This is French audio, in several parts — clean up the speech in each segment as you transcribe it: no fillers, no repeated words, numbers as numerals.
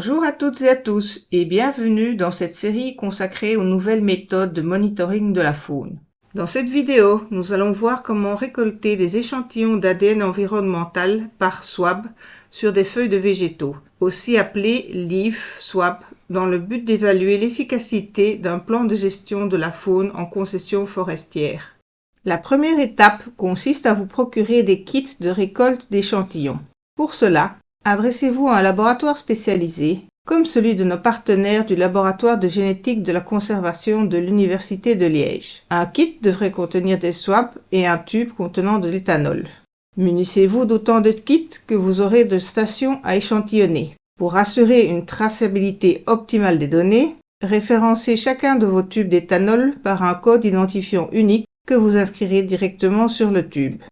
Bonjour à toutes et à tous et bienvenue dans cette série consacrée aux nouvelles méthodes de monitoring de la faune. Dans cette vidéo, nous allons voir comment récolter des échantillons d'ADN environnemental par swab sur des feuilles de végétaux, aussi appelées leaf swab, dans le but d'évaluer l'efficacité d'un plan de gestion de la faune en concession forestière. La première étape consiste à vous procurer des kits de récolte d'échantillons. Pour cela, adressez-vous à un laboratoire spécialisé, comme celui de nos partenaires du laboratoire de génétique de la conservation de l'Université de Liège. Un kit devrait contenir des swabs et un tube contenant de l'éthanol. Munissez-vous d'autant de kits que vous aurez de stations à échantillonner. Pour assurer une traçabilité optimale des données, référencez chacun de vos tubes d'éthanol par un code identifiant unique que vous inscrirez directement sur le tube.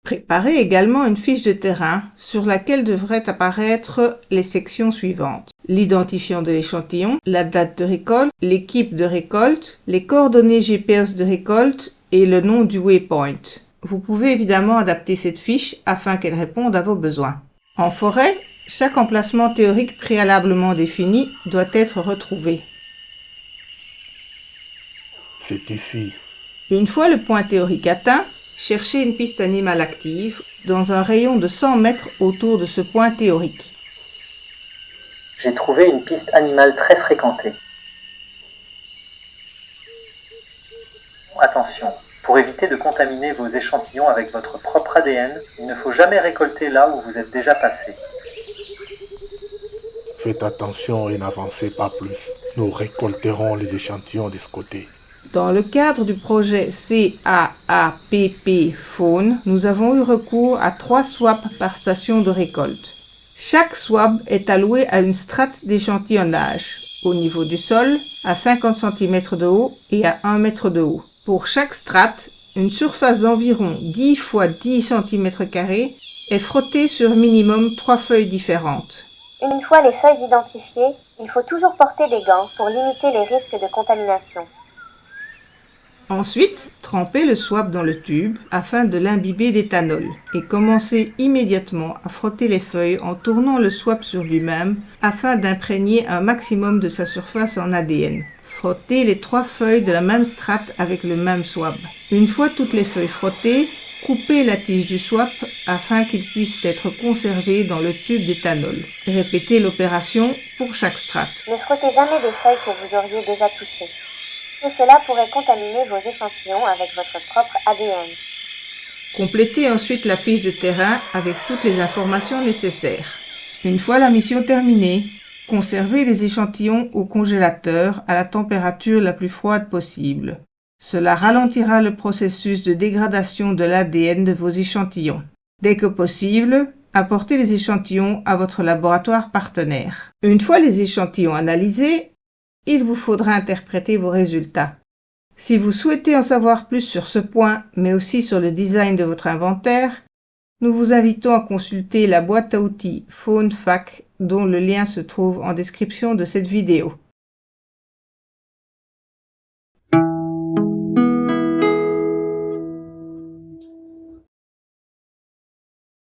Préparez également une fiche de terrain sur laquelle devraient apparaître les sections suivantes: l'identifiant de l'échantillon, la date de récolte, l'équipe de récolte, les coordonnées GPS de récolte et le nom du waypoint. Vous pouvez évidemment adapter cette fiche afin qu'elle réponde à vos besoins. En forêt, chaque emplacement théorique préalablement défini doit être retrouvé. C'est ici. Une fois le point théorique atteint, cherchez une piste animale active dans un rayon de 100 mètres autour de ce point théorique. J'ai trouvé une piste animale très fréquentée. Attention, pour éviter de contaminer vos échantillons avec votre propre ADN, il ne faut jamais récolter là où vous êtes déjà passé. Faites attention et n'avancez pas plus. Nous récolterons les échantillons de ce côté. Dans le cadre du projet CAAPP Faune, nous avons eu recours à 3 swabs par station de récolte. Chaque swab est alloué à une strate d'échantillonnage, au niveau du sol, à 50 cm de haut et à 1 mètre de haut. Pour chaque strate, une surface d'environ 10 x 10 cm² est frottée sur minimum 3 feuilles différentes. Une fois les feuilles identifiées, il faut toujours porter des gants pour limiter les risques de contamination. Ensuite, trempez le swab dans le tube afin de l'imbiber d'éthanol et commencez immédiatement à frotter les feuilles en tournant le swab sur lui-même afin d'imprégner un maximum de sa surface en ADN. Frottez les 3 feuilles de la même strate avec le même swab. Une fois toutes les feuilles frottées, coupez la tige du swab afin qu'il puisse être conservé dans le tube d'éthanol. Répétez l'opération pour chaque strate. Ne frottez jamais des feuilles que vous auriez déjà touchées. Tout cela pourrait contaminer vos échantillons avec votre propre ADN. Complétez ensuite la fiche de terrain avec toutes les informations nécessaires. Une fois la mission terminée, conservez les échantillons au congélateur à la température la plus froide possible. Cela ralentira le processus de dégradation de l'ADN de vos échantillons. Dès que possible, apportez les échantillons à votre laboratoire partenaire. Une fois les échantillons analysés, il vous faudra interpréter vos résultats. Si vous souhaitez en savoir plus sur ce point, mais aussi sur le design de votre inventaire, nous vous invitons à consulter la boîte à outils FauneFac dont le lien se trouve en description de cette vidéo.